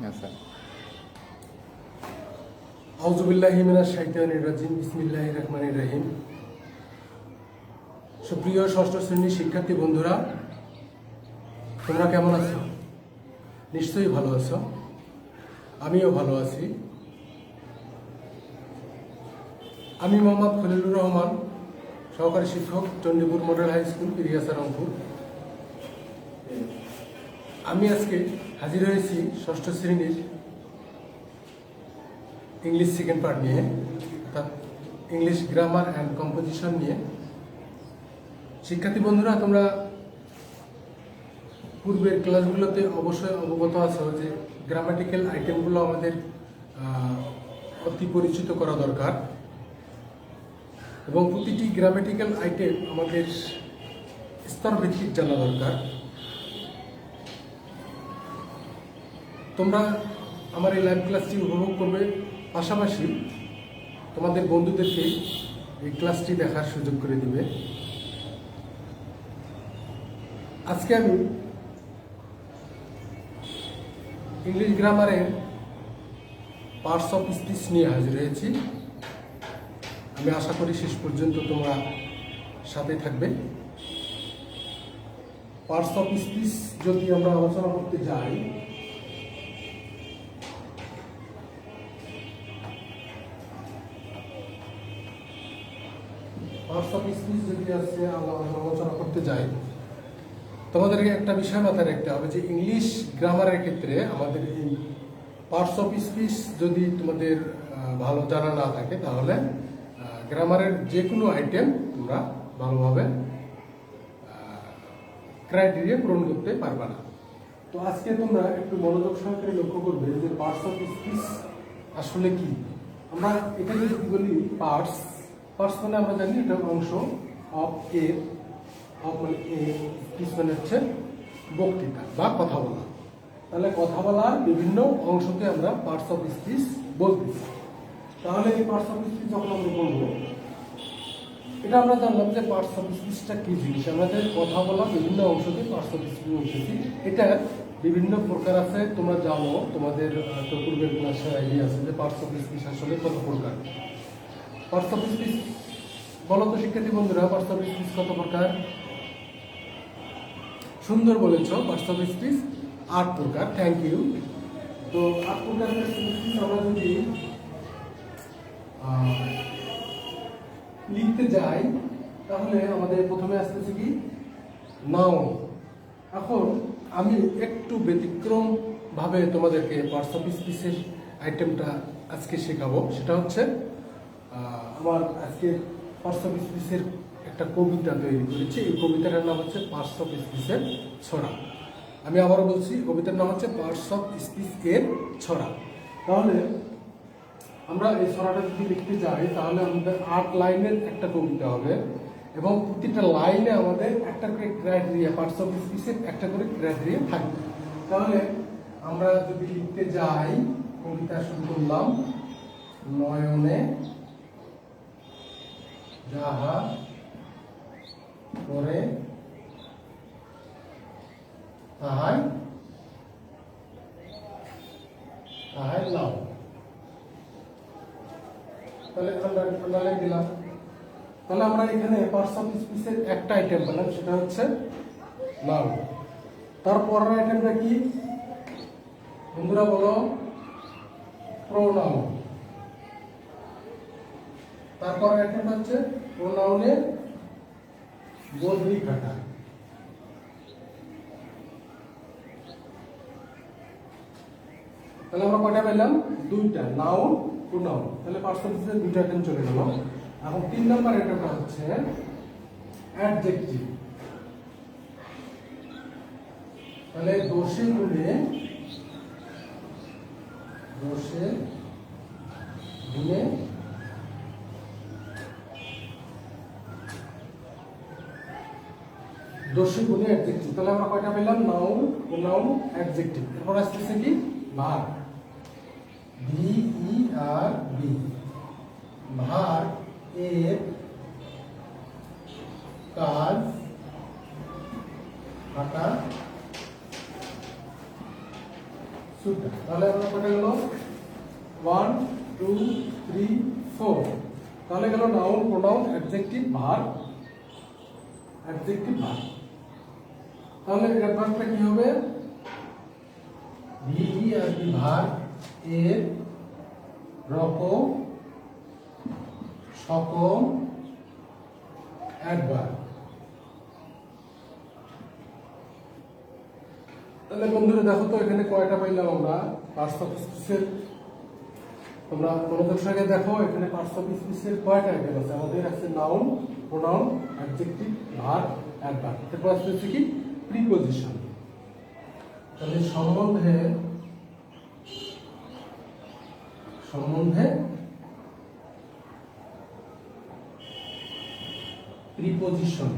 আচ্ছা। আউযু বিল্লাহি মিনাশ শাইতানির রাজিম, বিসমিল্লাহির রহমানির রহিম। সুপ্রিয় ষষ্ঠ শ্রেণীর শিক্ষার্থী বন্ধুরা, তোমরা কেমন আছো? নিশ্চয়ই ভালো আছো, আমিও ভালো আছি। আমি মোহাম্মদ খলিলুর রহমান, সহকারী শিক্ষক, Chandipur model high school, Piriyasa, Rangpur. আমি আজকে হাজির হয়েছি ষষ্ঠ শ্রেণীর ইংলিশ সেকেন্ড পার্ট নিয়ে, অর্থাৎ ইংলিশ গ্রামার অ্যান্ড কম্পোজিশন নিয়ে। শিক্ষার্থী বন্ধুরা, তোমরা পূর্বের ক্লাসগুলোতে অবশ্যই অবগত আছো যে গ্রামাটিক্যাল আইটেমগুলো আমাদের অতি পরিচিত করা দরকার, এবং প্রতিটি গ্রামাটিক্যাল আইটেম আমাদের স্তরভিত্তিক জানা দরকার। তোমরা আমার এই লাইভ ক্লাসটি উপভোগ করবে, পাশাপাশি তোমাদের বন্ধুদেরকে এই ক্লাসটি দেখার সুযোগ করে দিবে। আজকে আমি ইংলিশ গ্রামারের পার্টস অফ স্পিচ নিয়ে হাজির হয়েছি। আমি আশা করি শেষ পর্যন্ত তোমরা সাথে থাকবে। পার্টস অফ স্পিচ যদি আমরা আলোচনা করতে যাই, পার্টস অফ স্পিচ যদি আলোচনা করতে যাই, তোমাদেরকে একটা বিষয় মাথায় রাখতে হবে যে ইংলিশ গ্রামারের ক্ষেত্রে আমাদের এই পার্টস অফ স্পিচ যদি তোমাদের ভালো জানা না থাকে, তাহলে গ্রামারের যে কোনো আইটেম তোমরা ভালোভাবে ক্রাইটেরিয়া পূরণ করতে পারবে না। তো আজকে তোমরা একটু মনোযোগ সহকারে লক্ষ্য করবে যে পার্টস অফ স্পিচ আসলে কি। আমরা এটা যদি বলি পার্টস, পার্টস মানে আমরা জানি এটা অংশ, অফ এর, অফ মানে স্পিচ মানে হচ্ছে বক্তৃতা বা কথা বলা। তাহলে কথা বলার বিভিন্ন অংশকে আমরা পার্টস অফ স্পিচ বলতেছি। তাহলে এই পার্টস অফ স্পিচ যখন আমরা বলবো, এটা আমরা জানলাম যে পার্টস অফ স্পিচটা কি জিনিস। আমাদের কথা বলা বিভিন্ন অংশকে পার্টস অফ স্পিচ বলতেছি। এটা বিভিন্ন প্রকার আছে, তোমরা জানো, তোমাদের তো পূর্বের ক্লাসে আইডিয়া আছে যে পার্টস অফ স্পিচ আসলে কত প্রকার। পার্টস অফ স্পিচ বলো তো শিক্ষার্থী বন্ধুরা, পার্টস অফ স্পিচ কত প্রকার? সুন্দর বলেছ, পার্টস অফ স্পিচ 8 প্রকার। Thank you. তো 8 প্রকারের স্পিচ আমরা যদি লিখতে যাই, তাহলে আমাদের প্রথমে আসতেছে কি নাউন। এখন আমি একটু ব্যতিক্রম ভাবে তোমাদেরকে পার্টস অফ স্পিচের আইটেমটা আজকে শেখাবো। সেটা হচ্ছে আমার আজকে পার্টস অফ স্পিচের একটা কবিতা তৈরি করেছি। এই কবিতাটার নাম হচ্ছে পার্টস অফ স্পিচের ছড়া। আমি আবারও বলছি, কবিতার নাম হচ্ছে পার্টস অফ স্পিচ এর ছড়া। তাহলে আমরা এই ছড়াটা যদি লিখতে যাই, তাহলে আমাদের 8 লাইনের একটা কবিতা হবে, এবং প্রতিটা লাইনে আমাদের একটা করে ক্রাইটেরিয়া, পার্টস অফ স্পিচের একটা করে ক্রাইটেরিয়া থাকবে। তাহলে আমরা যদি লিখতে যাই, কবিতা শুরু করলাম, নয়নে যাহা করে তাহাই তাহাই নাও। তাহলে আমরা লিখে দিলাম। তাহলে আমরা এখানে পার্টস অফ স্পিচের একটা আইটেম পেলাম, সেটা হচ্ছে নাউন। তারপরের আইটেমটা কি বন্ধুরা বলো? প্রোনাউন। তারপরের আইটেমটা হচ্ছে প্রোনাউনের বদলি কাটা। তাহলে আমরা কয়টা পেলাম? 2টা, নাউন, প্রোনাউন। তাহলে পার্টস অফ স্পিচের 2টা আইটেম চলে গেল। এখন 3 নম্বর আইটেমটা হচ্ছে অ্যাডজেক্টিভ। তাহলে দোষে গুণে অ্যাডজেক্টিভ। তাহলে আমরা কয়টা পেলাম? Noun, pronoun, adjective. এরপর আসতেছে কি ভার্ব, VERB। ভার্ব এর কাজ হাঁটা, সুটা। তাহলে আমরা কটা গেল 1 2 3 4। তাহলে গেল noun, pronoun, adjective, verb, adjective, verb. তাহলে অ্যাডভার্বটা কি হবে? ভিই আর কি ভার্ব এর রকম সকম অ্যাডভার্ব। তাহলে বন্ধুরা দেখো তো এখানে কয়টা পাইলাম আমরা পার্টস অফ স্পিচের। তোমরা মনোযোগ সঙ্গে দেখো এখানে পার্টস অফ স্পিচের কয়টা আইটেম আছে। আমাদের আছে noun, pronoun, adjective, verb, adverb. এরপর আসছে কি প্রিপজিশন। তাহলে সম্বন্ধে প্রিপজিশন।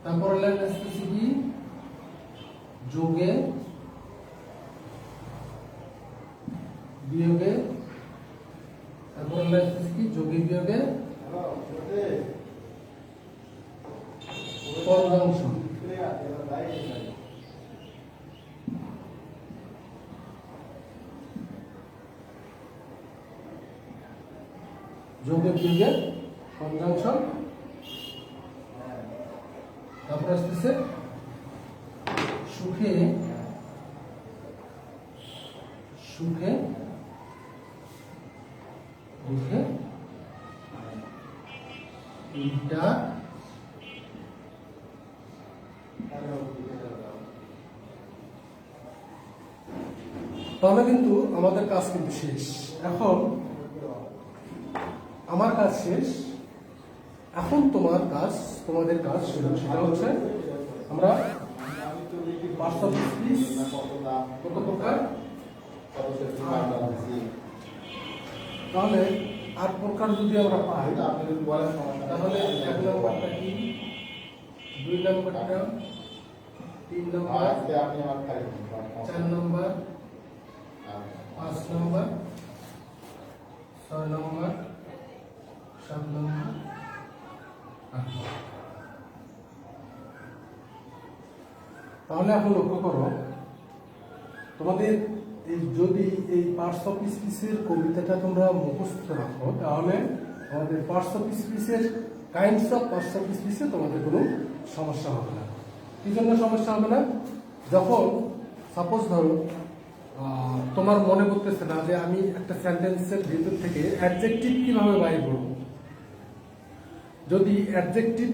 তারপর লাইন আসতেছে কি যোগে বিয়োগে। তারপর লাইন আসতেছে কি যোগে বিয়োগে কনজাংশন। যোগে বিয়োগে কনজাংশন। তারপর আসতেছে সুখে দুঃখে এইটা তাহলে কিন্তু আমাদের কাজ কিন্তু শেষ। এখন আমার কাজ শেষ, এখন তোমাদের কাজ শুরু। সেটা হচ্ছে আমরা পার্টস অফ স্পিচ কত প্রকার, তাহলে 8 প্রকার যদি আমরা পাই তাহলে 1 নম্বরটা কি, 2 নম্বরটা, 3 নম্বর, 4 নম্বর, 5 নম্বর, 6 নম্বর, 7 নম্বর, 8 নম্বর। তাহলে এখন লক্ষ্য করো তোমাদের যদি এই পার্টস অফ স্পিচের কবিতাটা তোমরা মুখস্থ রাখো তাহলে আমাদের পার্টস অফ স্পিচের কাইন্ডস অফ পার্টস অফ স্পিচে তোমাদের কোনো সমস্যা হবে না। কি জন্য সমস্যা হবে না? যখন সাপোজ ধরো তোমার মনে করতেছে না যে আমি একটা সেন্টেন্সের ভিতর থেকে অ্যাডজেক্টিভ কিভাবে বাইর করব, যদি অ্যাডজেক্টিভ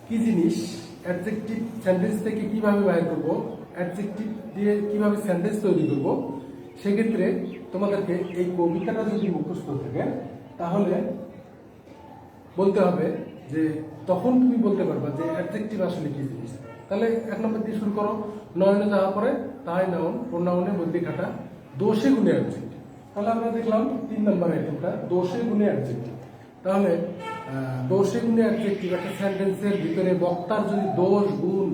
কি জিনিস, অ্যাডজেক্টিভ সেন্টেন্স থেকে কিভাবে বাইর করব, অ্যাডজেক্টিভ দিয়ে কিভাবে সেন্টেন্স তৈরি করব, সেক্ষেত্রে তোমাদেরকে এই কবিতাটা যদি মুখস্থ থাকে তাহলে বলতে হবে যে তখন তুমি বলতে পারবা যে অ্যাডজেক্টিভ আসলে কি জিনিস। তাহলে 1 নম্বর দিয়ে শুরু করো, নয়নে যাওয়া পরে তাই নাউন, প্রোনাউনে বলতে কাটা, দোষে গুণে অ্যাডজেক্টিভ। তাহলে আমরা দেখলাম 3 নম্বর আইটেমটা দোষে গুণে অ্যাডজেক্টিভ। তাহলে দোষে গুণে অ্যাডজেক্টিভ একটা সেন্টেন্সের ভিতরে বক্তার যদি দোষ গুণ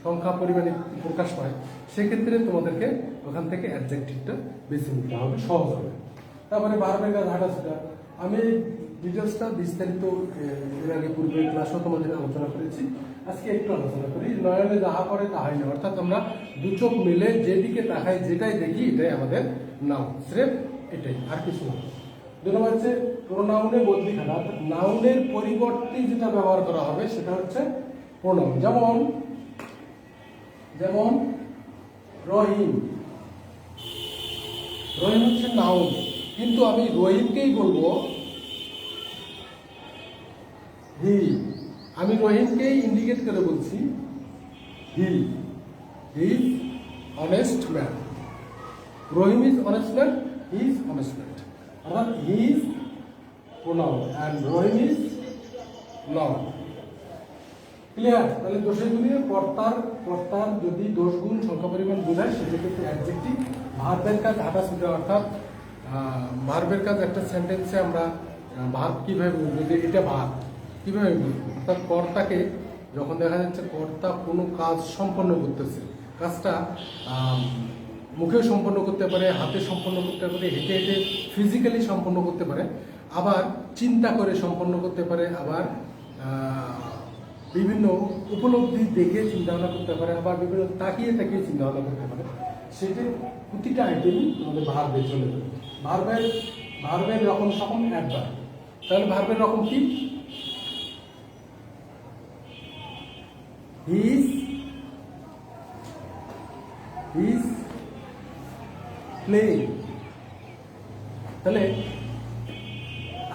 সংখ্যা পরিমাণে প্রকাশ পায় সেক্ষেত্রে তোমাদেরকে ওখান থেকে অ্যাডজেক্টিভটা বেছে নিতে হবে, সহজ হবে। তারপরে ভার্বের কাজ হাঁটাছোটা, আমি ডিটেলসটা বিস্তারিত এর আগে পূর্বে ক্লাসও তোমাদের আলোচনা করেছি, আজকে একটু আলোচনা করি। নয়নে যাহা করে তাহাই না, অর্থাৎ আমরা দু চোখ মিলে যেদিকে তাকাই যেটাই দেখি এটাই আমাদের নাম, স্রেফ এটাই, আর কিছু না। 2 নম্বর হচ্ছে প্রোনাউনে বদলি খাটা, অর্থাৎ নাউনের পরিবর্তে যেটা ব্যবহার করা হবে সেটা হচ্ছে প্রোনাউন। যেমন রহিম, রহিম হচ্ছে নাউন, কিন্তু আমি রহিমকেই বলবো হি, আমি রহিমকেই ইন্ডিকেট করে বলছি he is honest man. Rahim is honest man, he is honest man, অর্থাৎ he is pronoun and Rahim is noun. Clear? তাহলে দোষের গুণে কর্তার যদি দোষ গুণ সংখ্যা পরিমাণ বোঝায় সেক্ষেত্রে অ্যাডজেক্টিভ। ভার্বের কাজ হাঁটাছুটা, অর্থাৎ ভার্বের কাজ একটা সেন্টেন্সে আমরা ভার্ব কিভাবে বুঝবো যে এটা ভার্ব কিভাবে বুঝবো, অর্থাৎ কর্তাকে যখন দেখা যাচ্ছে কর্তা কোনো কাজ সম্পন্ন করতেছে, কাজটা মুখে সম্পন্ন করতে পারে, হাতে সম্পন্ন করতে পারে, হেঁটে হেঁটে ফিজিক্যালি সম্পন্ন করতে পারে, আবার চিন্তা করে সম্পন্ন করতে পারে, আবার বিভিন্ন উপলব্ধি দেখে চিন্তা ভাবনা করতে পারে, আবার বিভিন্ন তাকিয়ে তাকিয়ে চিন্তা ভাবনা করতে পারে। সেটি প্রতিটা আইটেমই তোমাদের ভার্বে চলে যাবে। ভার্বের রকম সকম অ্যাডভার্ব। তাহলে ভার্বের রকম কি? He is playing. তাহলে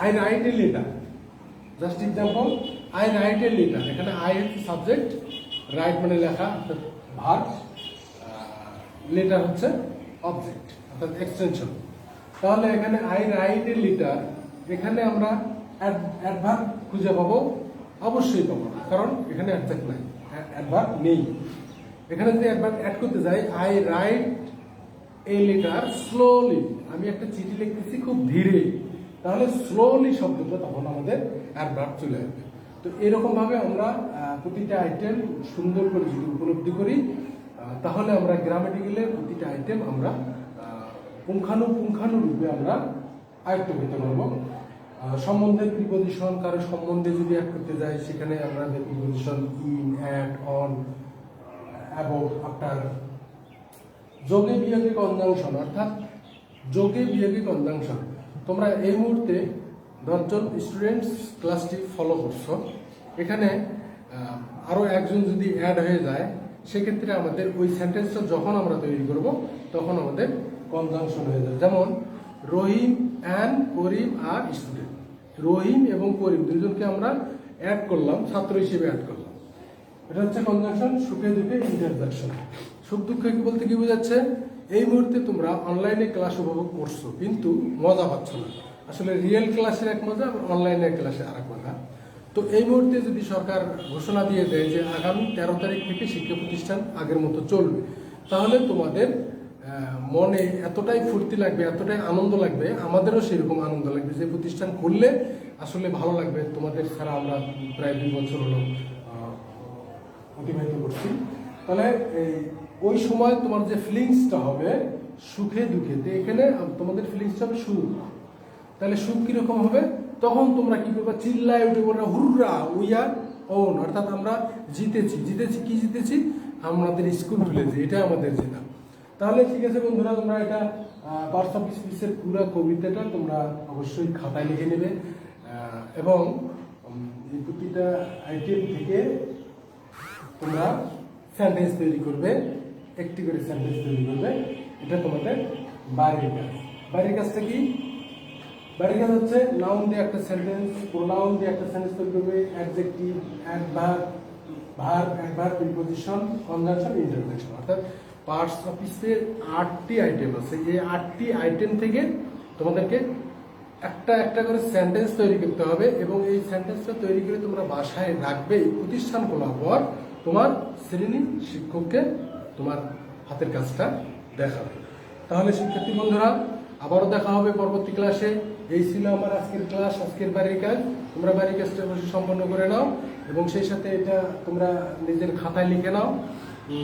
I write a letter, just example, I write a letter. এখানে আই হচ্ছে সাবজেক্ট, রাইট মানে লেখা অর্থাৎ ভার্ব, লেটার হচ্ছে অবজেক্ট অর্থাৎ এক্সটেনশন। তাহলে এখানে আই রাইট এ লেটার, এখানে আমরা অ্যাডভার্ব খুঁজে পাবো? অবশ্যই পাবো না, কারণ এখানে অ্যাডজেক্ট নাই, অ্যাডভার্ব নেই। এখানে যদি অ্যাডভার্ব অ্যাড করতে যাই, I write a letter slowly, আমি একটা চিঠি লিখতেছি খুব ধীরে, তাহলে স্লোলি শব্দটা তখন আমাদের অ্যাডভার্ব চলে আসবে। তো এরকম ভাবে আমরা প্রতিটা আইটেম সুন্দর করে যদি উপলব্ধি করি, তাহলে আমরা গ্রামাটিক্যালের প্রতিটা আইটেম আমরা পুঙ্খানুরূপে আমরা আয়ত্ত করতে পারবো। সম্বন্ধের প্রিপজিশন, কারো সম্বন্ধে যদি অ্যাড করতে যাই, সেখানে আমরা preposition in, at, on, about, after. যোগে বিয়োগে কনজাংশন, অর্থাৎ যোগে বিয়োগে কনজাংশন। তোমরা এই মুহূর্তে 10 জন স্টুডেন্টস ক্লাসটি ফলো করছো, এখানে আরো একজন যদি অ্যাড হয়ে যায়, সেক্ষেত্রে আমাদের ওই সেন্টেন্সটা যখন আমরা তৈরি করব তখন আমাদের কনজাংশন হয়ে যাবে। যেমন রহিম অ্যান্ড করিম আর স্টুডেন্ট। রহিম এবং করিম দুজনকে আমরা অ্যাড করলাম, ছাত্র হিসেবে অ্যাড করলাম। এটা হচ্ছে কনজাংশন। সুখে দুঃখে ইন্টারজাকশন। সুখ দুঃখে কি বলতে কি বোঝাচ্ছে? এই মুহূর্তে তোমরা অনলাইনে ক্লাস উপভোগ করছো কিন্তু মজা পাচ্ছ না। আসলে রিয়েল ক্লাসের এক মজা, আবার অনলাইনের ক্লাসে আর এক মজা। তো এই মুহূর্তে যদি সরকার ঘোষণা দিয়ে দেয় যে আগামী 13 তারিখ থেকে শিক্ষা প্রতিষ্ঠান আগের মতো চলবে, তাহলে তোমাদের মনে এতটাই ফুর্তি লাগবে, এতটাই আনন্দ লাগবে, আমাদেরও সেরকম আনন্দ লাগবে যে প্রতিষ্ঠান খুললে আসলে ভালো লাগবে। তোমাদের ছাড়া আমরা প্রায় 2 বছর হলো অতিবাহিত করছি। তাহলে ওই সময় তোমার যে ফিলিংসটা হবে সুখে দুঃখেতে, এখানে তোমাদের ফিলিংসটা হবে সুখ। তাহলে সুখ কিরকম হবে? তখন তোমরা কি করবে? চিল্লায় উঠে বলবে হুররা, উই আর ওন, অর্থাৎ আমরা জিতেছি। জিতেছি কি জিতেছি? আমাদের স্কুল খুলেছে, এটা আমাদের জেতা। তাহলে ঠিক আছে বন্ধুরা, তোমরা এটা পার্টস অফ স্পিচের পুরো কবিতাটা তোমরা অবশ্যই খাতায় লিখে নেবে, এবং এই প্রতিটা আইটেম থেকে তোমরা সেন্টেন্স তৈরি করবে, একটি করে সেন্টেন্স তৈরি করবে। এটা তোমাদের বাড়ির কাজ। বাড়ির কাজটা কি? বাড়ির কাজ হচ্ছে নাউন দিয়ে একটা সেন্টেন্স, প্রোনাউন দিয়ে একটা সেন্টেন্স তৈরি করবে, adjective, adverb, verb, adverb, preposition, conjunction, interjection. অর্থাৎ পার্টস অফ স্পিচের 8টি আইটেম আছে। এই 8টি আইটেম থেকে তোমাদেরকে একটা একটা করে সেন্টেন্স তৈরি করতে হবে, এবং এই সেন্টেন্সটা তৈরি করে তোমরা বাসায় রাখবে। এই প্রতিষ্ঠান খোলার পর তোমার শ্রেণী শিক্ষককে তোমার হাতের কাজটা দেখাবে। তাহলে শিক্ষার্থী বন্ধুরা, আবারও দেখা হবে পরবর্তী ক্লাসে। এই ছিল আমার আজকের ক্লাস, আজকের বাড়ির কাজ। তোমরা বাড়ির কাজটা অবশ্যই সম্পন্ন করে নাও, এবং সেই সাথে এটা তোমরা নিজের খাতায় লিখে নাও,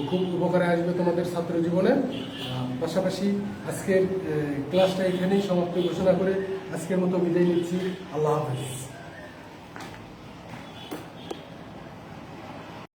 খুব উপকারে আসবে তোমাদের ছাত্র জীবনে। পাশাপাশি আজকের ক্লাসটা এখানেই সমাপ্তি ঘোষণা করে আজকের মতো বিদায় নিচ্ছি। আল্লাহ হাফেজ।